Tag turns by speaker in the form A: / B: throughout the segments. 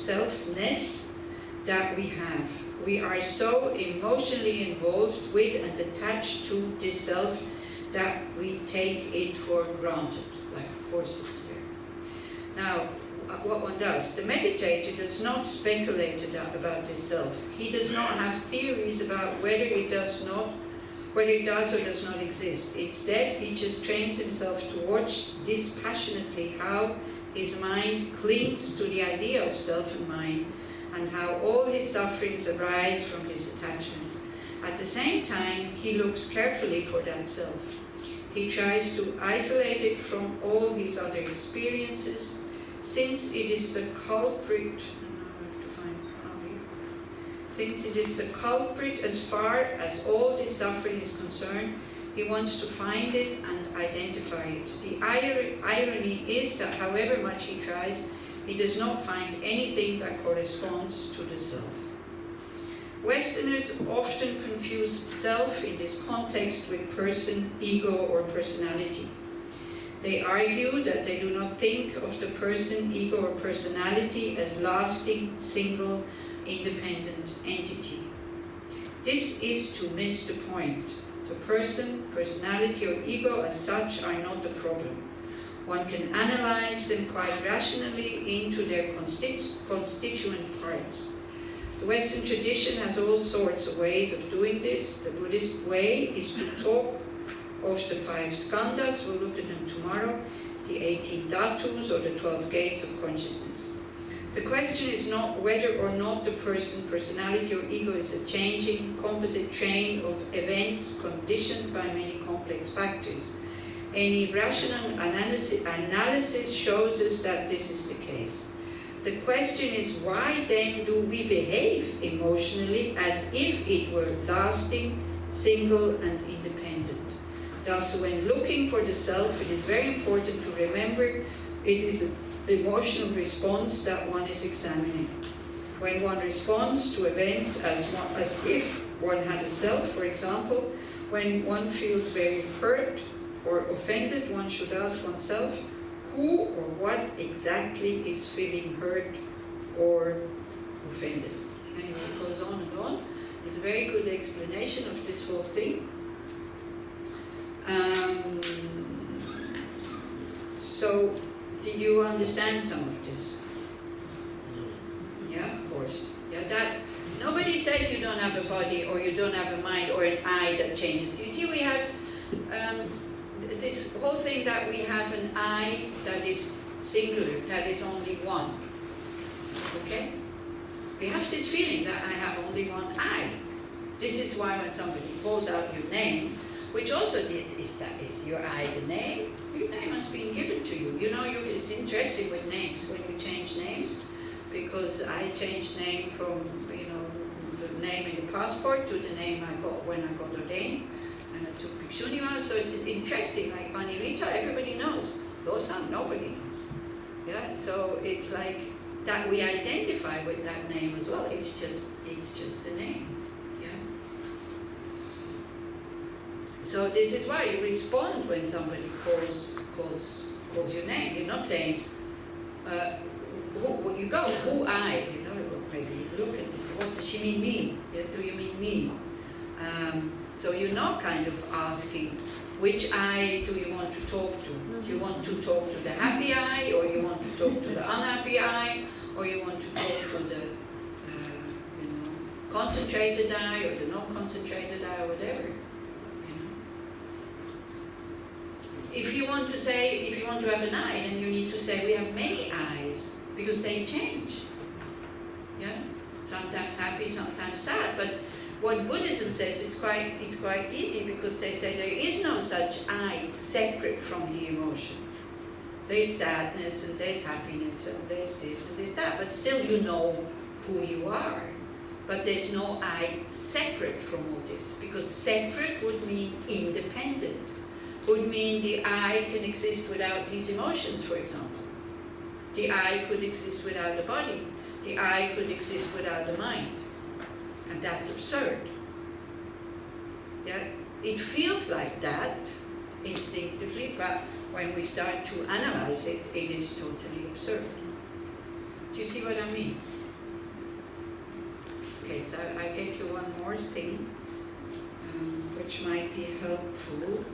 A: selfness that we have. We are so emotionally involved with and attached to this self that we take it for granted, like of course it's there. Now, what one does, the meditator does not speculate about this self. He does not have theories about whether it does or does not exist. Instead, he just trains himself to watch dispassionately how his mind clings to the idea of self and mind, and how all his sufferings arise from this attachment. At the same time, he looks carefully for that self. He tries to isolate it from all his other experiences, since it is the culprit. Since it is the culprit as far as all this suffering is concerned, he wants to find it and identify it. The irony is that however much he tries, he does not find anything that corresponds to the self. Westerners often confuse self in this context with person, ego, or personality. They argue that they do not think of the person, ego, or personality as lasting, single, independent entity. This is to miss the point. The person, personality, or ego as such are not the problem. One can analyze them quite rationally into their constituent parts. The Western tradition has all sorts of ways of doing this. The Buddhist way is to talk of the 5 skandhas, we'll look at them tomorrow, the 18 dhatus, or the 12 gates of consciousness. The question is not whether or not the person, personality, or ego is a changing, composite chain of events conditioned by many complex factors. Any rational analysis shows us that this is the case. The question is, why then do we behave emotionally as if it were lasting, single, and independent? Thus, when looking for the self, it is very important to remember it is an emotional response that one is examining. When one responds to events as if one had a self, for example, when one feels very hurt or offended, one should ask oneself, who or what exactly is feeling hurt or offended? Anyway, it goes on and on. It's a very good explanation of this whole thing. So, did you understand some of this? Yeah, of course. Yeah, that nobody says you don't have a body or you don't have a mind or an I that changes. You see, we have this whole thing that we have an I that is singular, that is only one. Okay? We have this feeling that I have only one I. This is why when somebody calls out your name, which also is your I the name? Your name has been given to you. You know, it's interesting with names, when you change names, because I changed name from, the name in the passport to the name I got when I got ordained, and I took Bhikshuni. So it's interesting, like Manivita, everybody knows. Losang, nobody knows. Yeah, so it's like that we identify with that name as well. It's just the name. So this is why you respond when somebody calls your name. You're not saying, you go, who I? Maybe look at this. What does she mean? Yeah, do you mean me? So you're not kind of asking, which I do you want to talk to? Do you want to talk to the happy I, or you want to talk to the unhappy I, or you want to talk to the concentrated I, or the non-concentrated I, or whatever. If you want to have an I, then you need to say we have many I's, because they change. Yeah? Sometimes happy, sometimes sad. But what Buddhism says, it's quite easy, because they say there is no such I separate from the emotion. There's sadness, and there's happiness, and there's this, and there's that. But still you know who you are. But there's no I separate from all this, because separate would mean independent. Would mean the I can exist without these emotions, for example. The I could exist without the body. The I could exist without the mind. And that's absurd. Yeah? It feels like that instinctively, but when we start to analyze it, it is totally absurd. Do you see what I mean? Okay, so I get you one more thing, which might be helpful.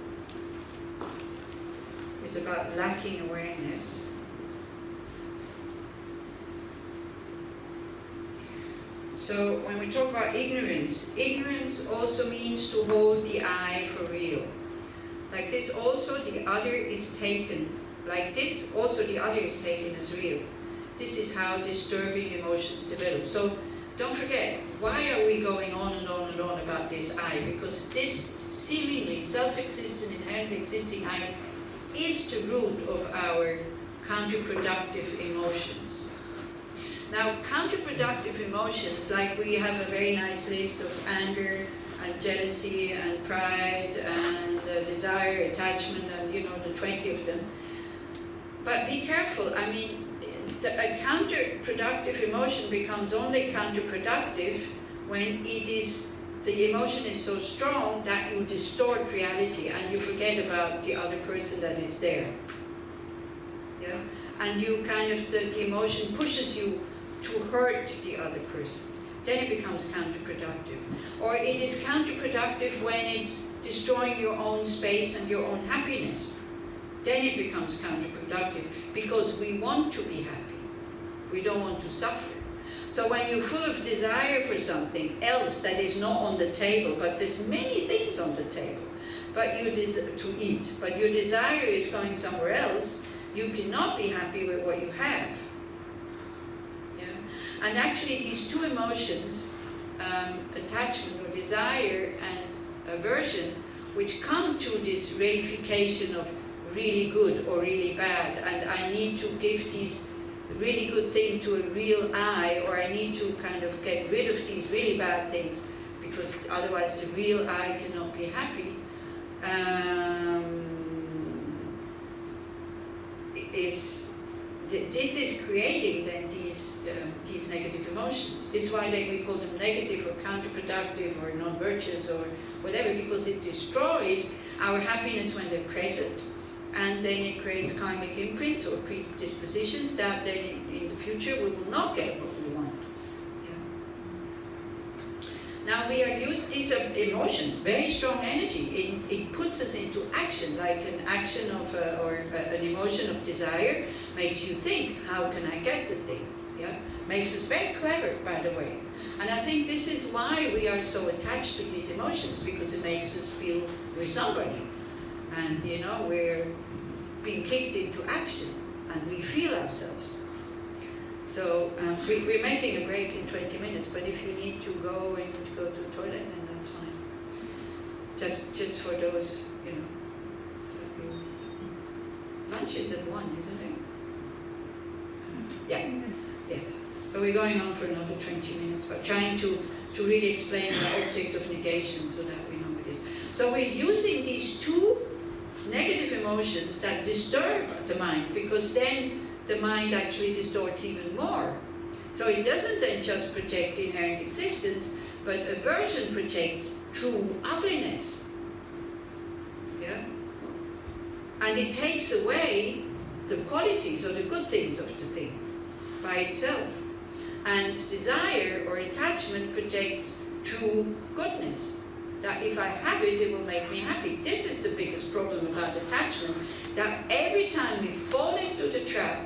A: It's about lacking awareness. So when we talk about ignorance, ignorance also means to hold the I for real. Like this also the other is taken. Like this also the other is taken as real. This is how disturbing emotions develop. So don't forget, why are we going on and on and on about this I? Because this seemingly self-existent, inherently existing I is the root of our counterproductive emotions. Now, counterproductive emotions, like we have a very nice list of anger and jealousy and pride and desire, attachment, and the 20 of them. But be careful, I mean, a counterproductive emotion becomes only counterproductive when the emotion is so strong that you distort reality and you forget about the other person that is there. Yeah? And you the emotion pushes you to hurt the other person. Then it becomes counterproductive. Or it is counterproductive when it's destroying your own space and your own happiness. Then it becomes counterproductive because we want to be happy. We don't want to suffer. So when you're full of desire for something else that is not on the table, but there's many things on the table, but to eat, but your desire is going somewhere else, you cannot be happy with what you have. Yeah? And actually these two emotions, attachment or desire and aversion, which come to this reification of really good or really bad, and I need to give these really good thing to a real I, or I need to get rid of these really bad things, because otherwise the real I cannot be happy, this is creating then these negative emotions. This is why we call them negative or counterproductive or non-virtuous or whatever, because it destroys our happiness when they're present. And then it creates karmic imprints or predispositions that then in the future we will not get what we want. Yeah. Now we are used these emotions, very strong energy. It puts us into action, like an action of an emotion of desire makes you think, how can I get the thing? Yeah, makes us very clever, by the way. And I think this is why we are so attached to these emotions, because it makes us feel we're somebody. And we're being kicked into action, and we feel ourselves. So we're making a break in 20 minutes, but if you need to go and to go to the toilet, then that's fine. Just for those, lunch is at 1, isn't it? Yeah. Yes. So we're going on for another 20 minutes, but trying to really explain the object of negation so that we know what it is. So we're using these two negative emotions that disturb the mind, because then the mind actually distorts even more. So it doesn't then just project the inherent existence, but aversion projects true ugliness. Yeah? And it takes away the qualities or the good things of the thing by itself. And desire or attachment projects true goodness. That if I have it, it will make me happy. This is the biggest problem about attachment, that every time we fall into the trap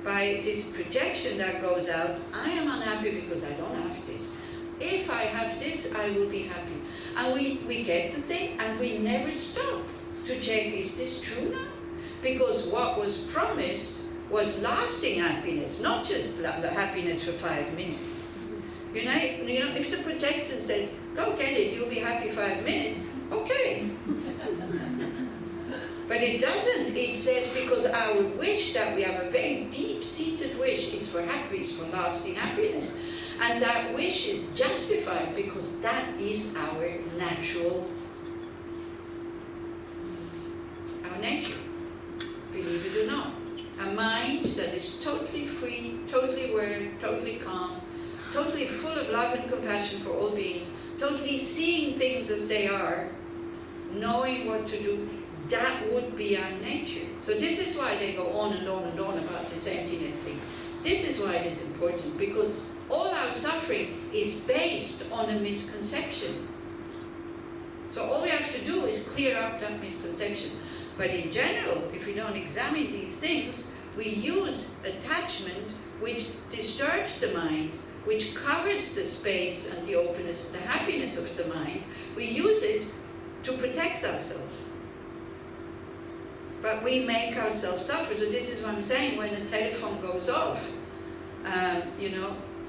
A: by this projection that goes out, I am unhappy because I don't have this. If I have this, I will be happy. And we get the thing and we never stop to check, is this true now? Because what was promised was lasting happiness, not just the happiness for 5 minutes. If the projection says, go get it, you'll be happy 5 minutes, okay. But it doesn't. It says because our wish, that we have a very deep-seated wish, is for happiness, for lasting happiness. And that wish is justified because that is our natural, our nature, believe it or not. A mind that is totally free, totally aware, totally calm, totally full of love and compassion for all beings, totally seeing things as they are, knowing what to do, that would be our nature. So this is why they go on and on and on about this emptiness thing. This is why it is important, because all our suffering is based on a misconception. So all we have to do is clear up that misconception. But in general, if we don't examine these things, we use attachment which disturbs the mind, which covers the space and the openness and the happiness of the mind. We use it to protect ourselves. But we make ourselves suffer. So this is what I'm saying, when the telephone goes off,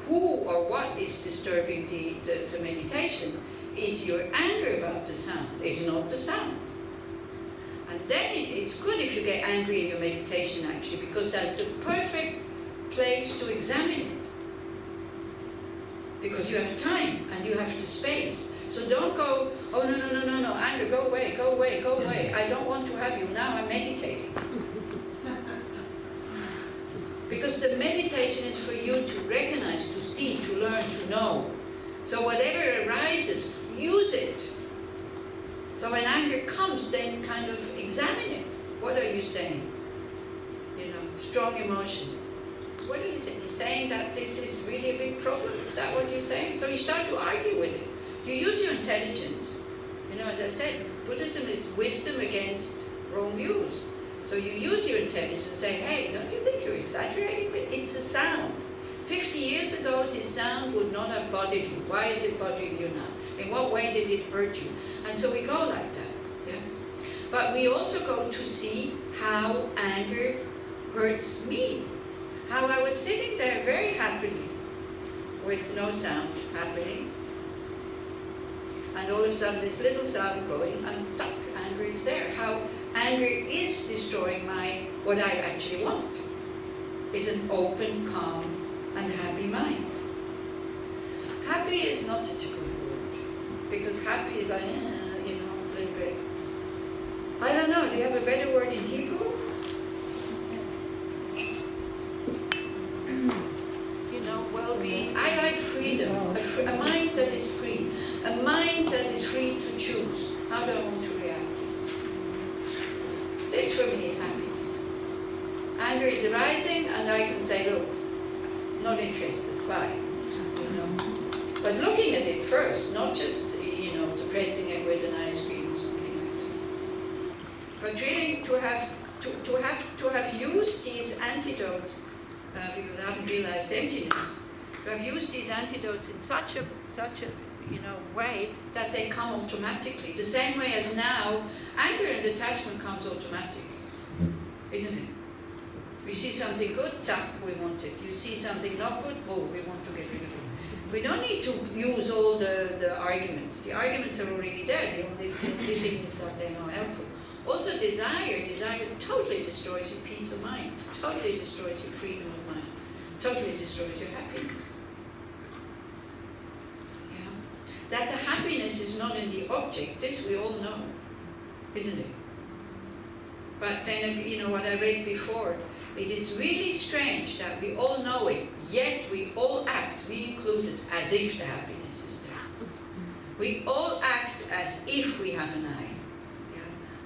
A: who or what is disturbing the meditation is your anger about the sound. It's not the sound. And then it's good if you get angry in your meditation, actually, because that's a perfect place to examine it. Because you have time and you have the space. So don't go, oh no, anger, go away. I don't want to have you. Now I'm meditating. Because the meditation is for you to recognize, to see, to learn, to know. So whatever arises, use it. So when anger comes, then kind of examine it. What are you saying? Strong emotion. What are you saying? You're saying that this is really a big problem? Is that what you're saying? So you start to argue with it. You use your intelligence. As I said, Buddhism is wisdom against wrong views. So you use your intelligence and say, hey, don't you think you're exaggerating? It's a sound. 50 years ago, this sound would not have bothered you. Why is it bothering you now? In what way did it hurt you? And so we go like that. Yeah? But we also go to see how anger hurts me. How I was sitting there very happily with no sound happening. And all of a sudden this little sound going, and tuck, anger is there. How anger is destroying what I actually want. Is an open, calm, and happy mind. Happy is not such a good word. Because happy is like, a little bit. I don't know, do you have a better word in Hebrew? Well-being. I like freedom. A mind that is free. A mind that is free to choose. How do I want to react? This for me is happiness. Anger is arising and I can say, look, not interested, bye. But looking at it first, not just, suppressing it with an ice cream or something like that. But really to have used these antidotes, because I haven't realized emptiness, to have used these antidotes in such a way that they come automatically. The same way as now, anger and attachment comes automatic, isn't it? We see something good, tuck, we want it. You see something not good, oh, we want to get rid of it. We don't need to use all the arguments. The arguments are already there. The only thing is that they're not helpful. Also desire totally destroys your peace of mind, totally destroys your freedom of mind, totally destroys your happiness. Yeah. That the happiness is not in the object, this we all know, isn't it? But then, what I read before, it is really strange that we all know it, yet we all act, me included, as if the happiness is there. We all act as if we have an eye.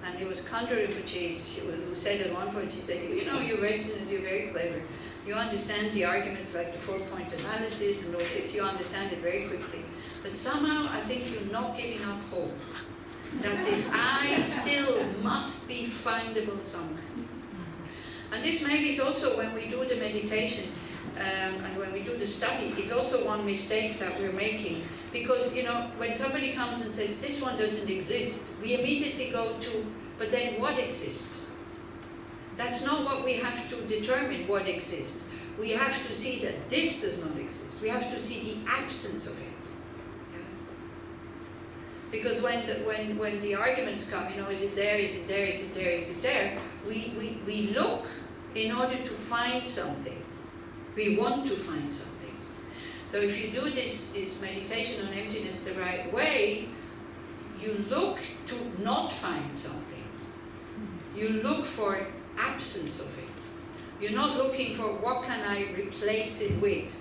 A: And it was Khandra Rinpoche who said at one point, she said, you're Westerners, you're very clever. You understand the arguments like the 4-point analysis and all this, you understand it very quickly. But somehow I think you're not giving up hope. That this I still must be findable somewhere. And this maybe is also when we do the meditation and when we do the study, is also one mistake that we're making. Because, when somebody comes and says, this one doesn't exist, we immediately go to, but then what exists? That's not what we have to determine, what exists. We have to see that this does not exist. We have to see the absence of it. Yeah? Because when the arguments come, is it there, is it there, is it there, is it there? We look in order to find something. We want to find something. So if you do this meditation on emptiness the right way, you look to not find something. You look for absence of it. You're not looking for what can I replace it with.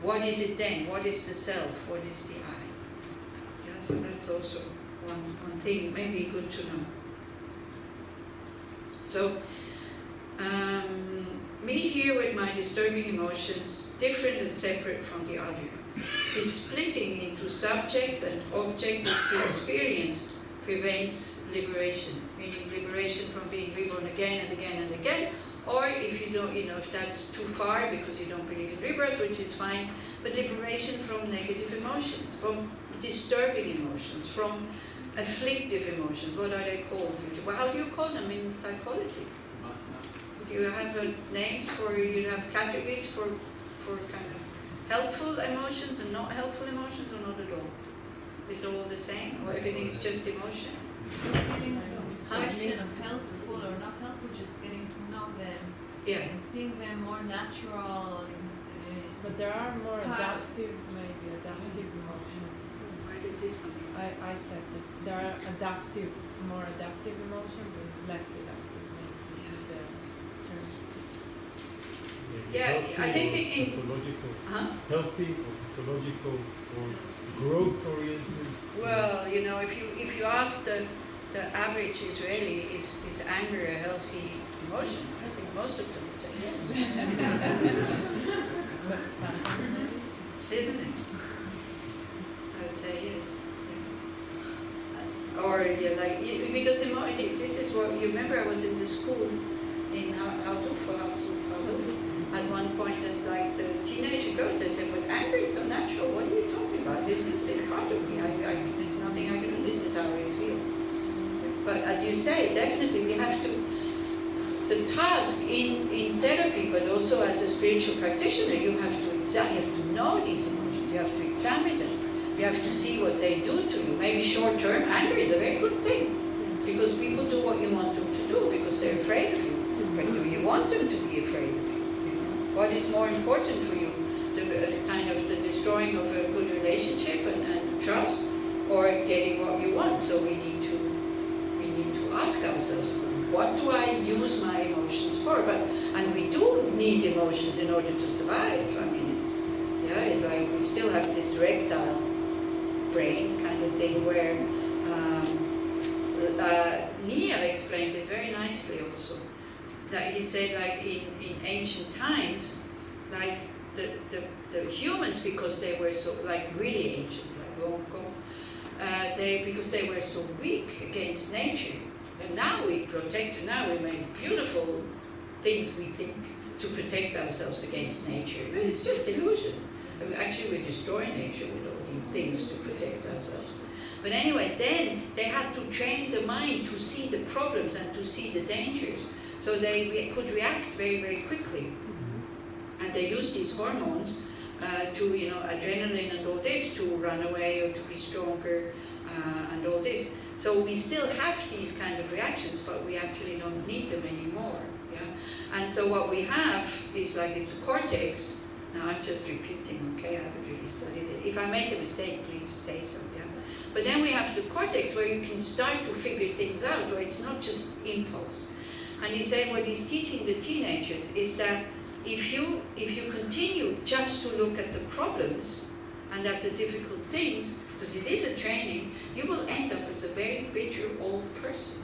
A: What is it then? What is the self? What is the I? Yeah, so that's also one thing, maybe good to know. So, Me here with my disturbing emotions, different and separate from the other. This splitting into subject and object that we experience prevents liberation, meaning liberation from being reborn again and again and again, or if you don't, if that's too far because you don't believe in rebirth, which is fine, but liberation from negative emotions, from disturbing emotions, from afflictive emotions. What are they called? Well, how do you call them in psychology? Do you have names for, you have categories for kind of helpful emotions and not helpful emotions, or not at all? Is it all the same, or everything is just emotion?
B: Question of helpful or not helpful, just getting to know them, and seeing them more natural.
C: But there are more adaptive emotions.
A: Where did this come from?
C: I said that there are more adaptive emotions and less adaptive. Maybe this is the term.
A: Yeah, I think in
D: healthy or pathological or growth-oriented.
A: Well, if you ask the average Israeli, is anger a healthy emotion? I think most of them would say yes. Isn't it? I would say yes. Yeah. Or because this is what you remember. I was in the school in at one point, and the teenager girls, I said, "But anger is so natural. What are you talking about? This is in part of me. There's nothing I can do. This is how it feels." But as you say, definitely we have to. The task in therapy, but also as a spiritual practitioner, you have to know these emotions. You have to examine them. You have to see what they do to you. Maybe short term, anger is a very good thing because people do what you want them to do because they're afraid of you. But do you want them to be afraid of you? What is more important for you? The destroying of a good relationship and trust, or getting what you want? So we need to ask ourselves, what do I use my emotions for? And we do need emotions in order to survive. I mean, it's like we still have this reptile brain kind of thing where Nia explained it very nicely also. That he said, in ancient times, the humans, because they were so really ancient, because they were so weak against nature. And now we protect. Now we make beautiful things, we think, to protect ourselves against nature. But it's just illusion. I mean, actually, we destroy nature with all these things to protect ourselves. But anyway, then they had to train the mind to see the problems and to see the dangers. So they could react very, very quickly. And they used these hormones to, adrenaline and all this, to run away or to be stronger and all this. So we still have these kind of reactions, but we actually don't need them anymore. Yeah. And so what we have is it's the cortex. Now I'm just repeating, okay? I haven't really studied it. If I make a mistake, please say so. Yeah. But then we have the cortex where you can start to figure things out, where it's not just impulse. And he's saying what he's teaching the teenagers is that if you continue just to look at the problems and at the difficult things, because it is a training, you will end up as a very bitter old person.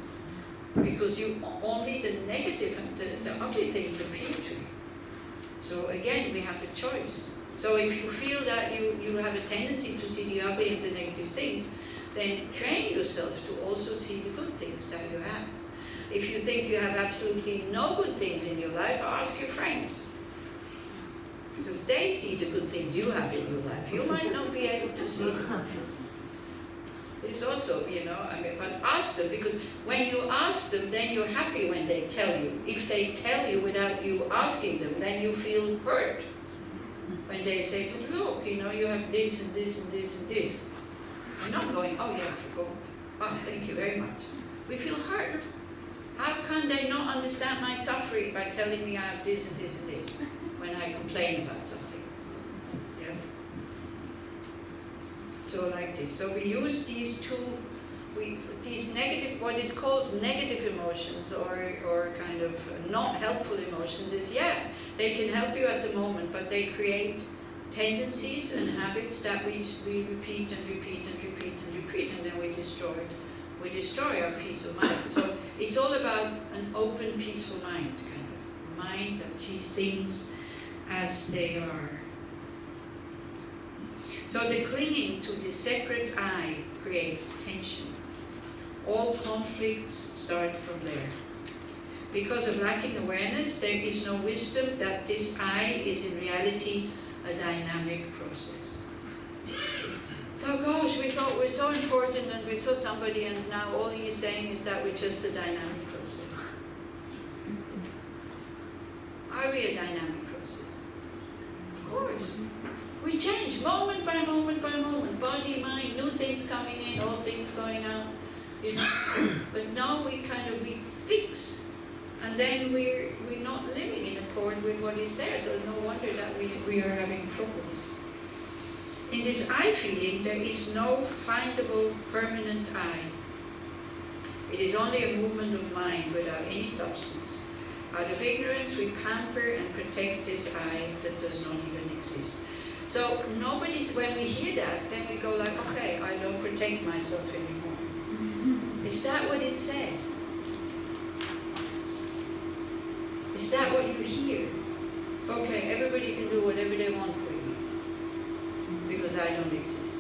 A: Because only the negative and the ugly things appeal to you. So again, we have a choice. So if you feel that you have a tendency to see the ugly and the negative things, then train yourself to also see the good things that you have. If you think you have absolutely no good things in your life, ask your friends. Because they see the good things you have in your life. You might not be able to see them. It's also, but ask them, because when you ask them, then you're happy when they tell you. If they tell you without you asking them, then you feel hurt. When they say, but look, you have this and this and this and this. You're not going, oh yeah, I forgot. Oh, thank you very much. We feel hurt. How can they not understand my suffering by telling me I have this and this and this when I complain about something? Yeah. So like this. So we use these negative, what is called negative emotions or kind of not helpful emotions is, they can help you at the moment, but they create tendencies and habits that we repeat and repeat and repeat and repeat, and then we destroy our peace of mind. So it's all about an open, peaceful mind, kind of. mind that sees things as they are. So the clinging to the separate I creates tension. All conflicts start from there. Because of lacking awareness, there is no wisdom that this I is in reality a dynamic process. So gosh, we thought we're so important and we saw somebody and now all he is saying is that we're just a dynamic process. Are we a dynamic process? Of course. We change moment by moment by moment. Body, mind, new things coming in, old things going out. You know. But now we fix. And then we're not living in accord with what is there. So no wonder that we are having problems. In this I feeling, there is no findable permanent I. It is only a movement of mind without any substance. Out of ignorance, we pamper and protect this I that does not even exist. So when we hear that, then we go like, okay, I don't protect myself anymore. Is that what it says? Is that what you hear? Okay, everybody can do whatever they want for you, because I don't exist.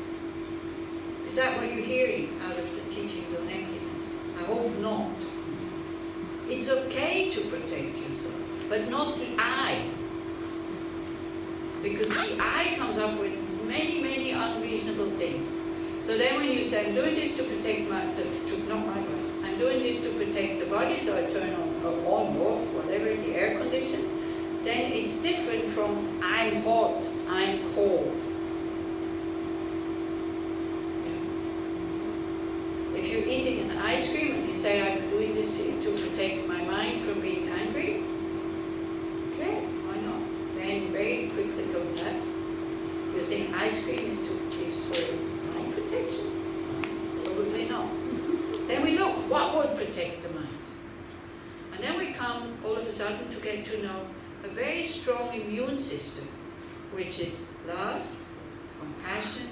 A: Is that what you're hearing out of the teachings on emptiness? I hope not. It's okay to protect yourself, but not the I. Because the I comes up with many, many unreasonable things. So then when you say, I'm doing this to protect I'm doing this to protect the body, so I turn on, off, whatever, the air condition, then it's different from I'm hot, I'm cold. If you're eating an ice cream and you say, I'm doing this to protect my mind from being angry, okay, why not? Then very quickly comes that. You're saying ice cream is for mind protection? Probably not. Then we look, what would protect the mind? And then we come, all of a sudden, to get to know a very strong immune system, which is love, compassion,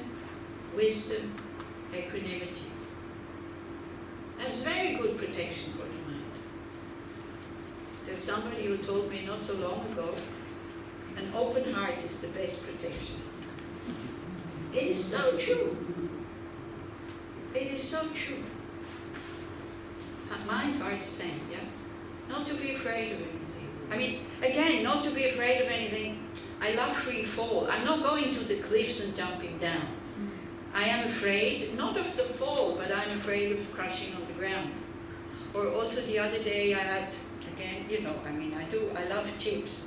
A: wisdom, equanimity. That's very good protection for the mind. There's somebody who told me not so long ago, an open heart is the best protection. It is so true. It is so true. Mind, heart, same, yeah? Not to be afraid of anything. I mean, again, not to be afraid of anything. I love free fall. I'm not going to the cliffs and jumping down. I am afraid, not of the fall, but I'm afraid of crashing on the ground. Or also the other day I had, again, I love chips.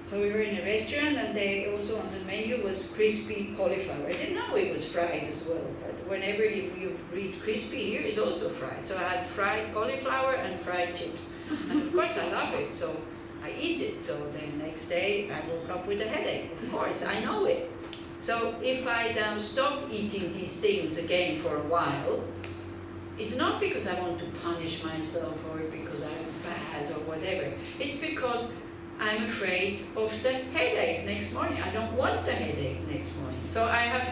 A: So we were in a restaurant and they also on the menu was crispy cauliflower. I didn't know it was fried as well, but whenever you read crispy here, it's also fried. So I had fried cauliflower and fried chips. And of course I love it, so I eat it. So the next day I woke up with a headache, of course, I know it. So if I now stop eating these things again for a while, it's not because I want to punish myself or because I'm bad or whatever. It's because I'm afraid of the headache next morning. I don't want the headache next morning. So I have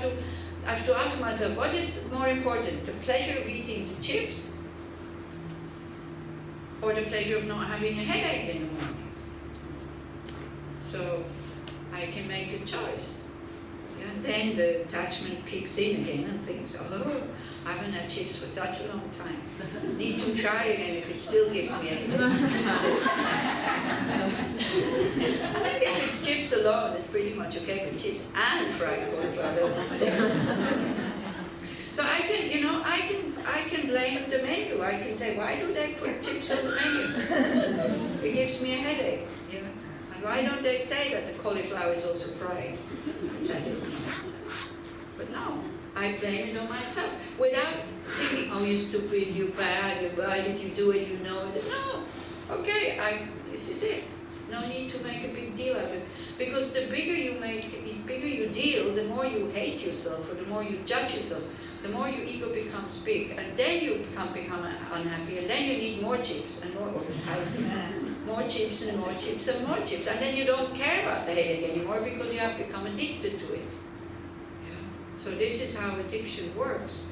A: to ask myself, what is more important, the pleasure of eating the chips or the pleasure of not having a headache in the morning? So I can make a choice. And then the attachment kicks in again and thinks, oh, I haven't had chips for such a long time. Need to try again if it still gives me a headache. I think if it's chips alone, it's pretty much okay for chips and fried cauliflower. So I can blame the menu. I can say, why do they put chips on the menu? It gives me a headache. And why don't they say that the cauliflower is also fried? Which I didn't know. But no, I blame it on myself without thinking, oh, you stupid, you bad, why did you do it, you know it. No, okay, this is it. No need to make a big deal of it. Because the bigger you deal, the more you hate yourself, or the more you judge yourself, the more your ego becomes big, and then you become unhappy, and then you need more chips and more ice cream, more chips and more chips and more chips, and then you don't care about the headache anymore because you have become addicted to it. So this is how addiction works,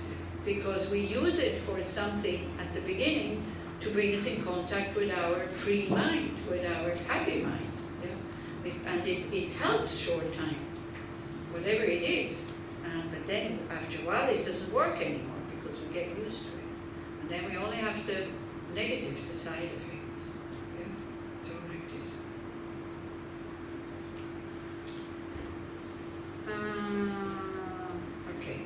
A: because we use it for something at the beginning to bring us in contact with our free mind, with our happy mind. And it helps short time, whatever it is. But then after a while it doesn't work anymore because we get used to it. And then we only have the negative, the side effects. Yeah? So like this. Okay.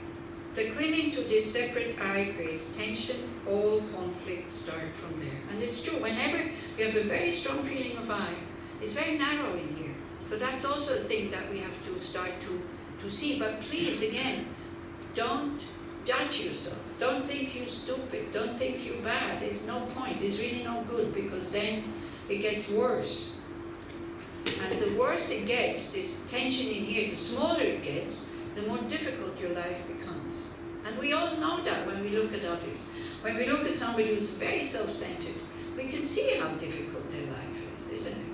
A: The clinging to this separate I creates tension. All conflicts start from there. And it's true, whenever you have a very strong feeling of I, it's very narrow in here. So that's also a thing that we have to start to see. But please, again, don't judge yourself. Don't think you're stupid. Don't think you're bad. There's no point. It's really no good, because then it gets worse. And the worse it gets, this tension in here, the smaller it gets, the more difficult your life becomes. And we all know that when we look at others. When we look at somebody who's very self-centered, we can see how difficult their life is, isn't it?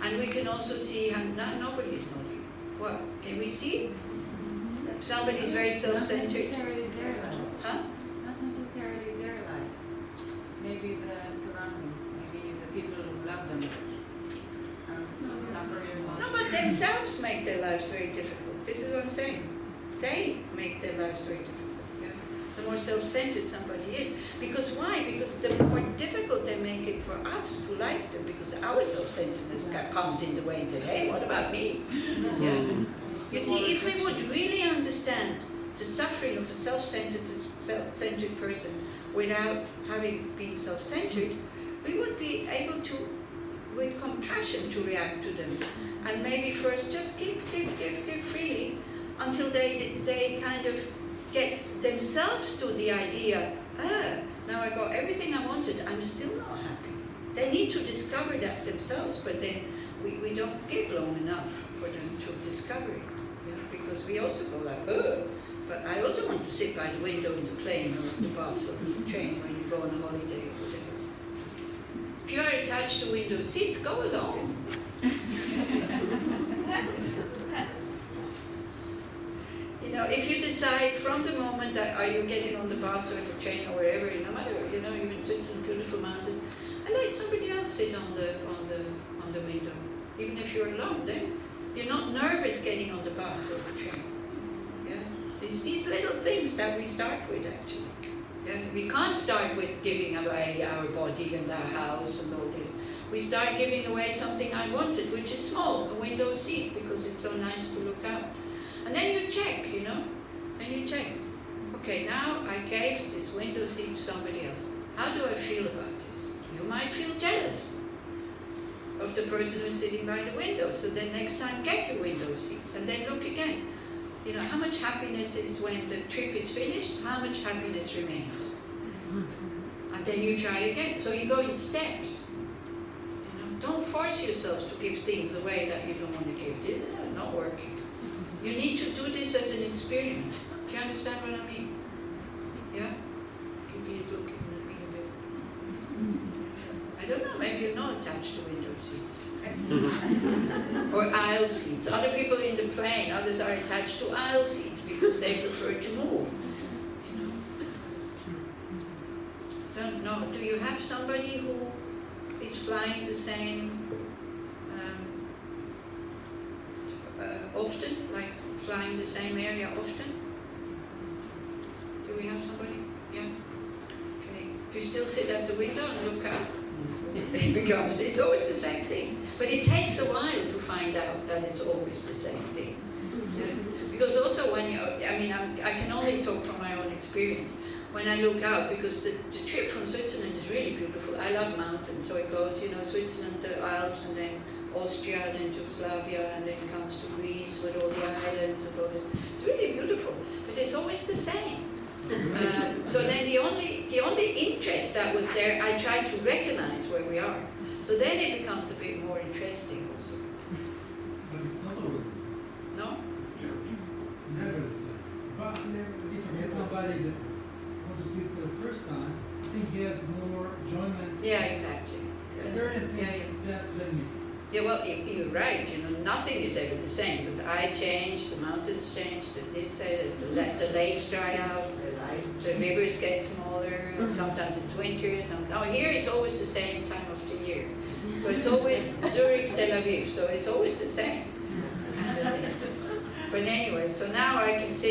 A: And we can also see how nobody is naughty. Well, can we see? Somebody is very self-centered.
B: Not necessarily their lives.
A: Huh?
B: Not necessarily their lives. Maybe the surroundings. Maybe the people who love them. Suffering.
A: No, but themselves make their lives very difficult. This is what I'm saying. They make their lives very difficult. Yeah? The more self-centered somebody is. Because why? Because the more difficult they make it for us to like them, because our self-centeredness comes in the way and says, hey, what about me? Yeah? You see, if we would really understand the suffering of a self-centered person without having been self-centered, we would be able to, with compassion, to react to them. And maybe first just give freely until they kind of get themselves to the idea, now I got everything I wanted, I'm still not happy. They need to discover that themselves, but then we don't give long enough for them to discover it. Because we also go like, but I also want to sit by the window in the plane or the bus or the train when you go on a holiday or whatever. If you are attached to window seats, go alone. If you decide from the moment that are you getting on the bus or the train or wherever, no matter, you're in Switzerland, beautiful mountains, and let somebody else sit on the window, even if you're alone, then you're not nervous getting on the bus or the train. Yeah? These little things that we start with, actually. Yeah? We can't start with giving away our body and our house and all this. We start giving away something I wanted, which is small, a window seat, because it's so nice to look out. And then you check, and you check. Okay, now I gave this window seat to somebody else. How do I feel about this? You might feel jealous of the person who's sitting by the window. So then next time get your window seat and then look again. How much happiness is when the trip is finished, how much happiness remains. And then you try again. So you go in steps. Don't force yourself to give things away that you don't want to give. This is not working. You need to do this as an experiment. Do you understand what I mean? Yeah? Maybe it's looking at me a bit. I don't know, maybe you're not attached to window seats. Or aisle seats. Other people in the plane, others are attached to aisle seats because they prefer to move. Don't know. Do you have somebody who is flying the same often, like flying the same area often? Do we have somebody? Yeah? Okay. Do you still sit at the window and look out? It's always the same thing. But it takes a while to find out that it's always the same thing. Yeah? Because also when I can only talk from my own experience. When I look out, because the trip from Switzerland is really beautiful. I love mountains, so it goes, Switzerland, the Alps, and then Austria, then Yugoslavia, and then comes to Greece with all the islands and all this. It's really beautiful, but it's always the same. So then the only interest that was there, I tried to recognize where we are. So then it becomes a bit more interesting also.
E: But it's not always the same.
A: No?
E: Never the same. But if I see somebody that wants to see it for the first time, I think he has more enjoyment.
A: Yeah, exactly.
E: Experiencing that than me.
A: Yeah, well, you're right. Nothing is ever the same because I change, the mountains change, the this side, the lakes dry out, the rivers get smaller, sometimes it's winter, here it's always the same time of the year. But it's always during Tel Aviv, so it's always the same. But anyway, so now I can sit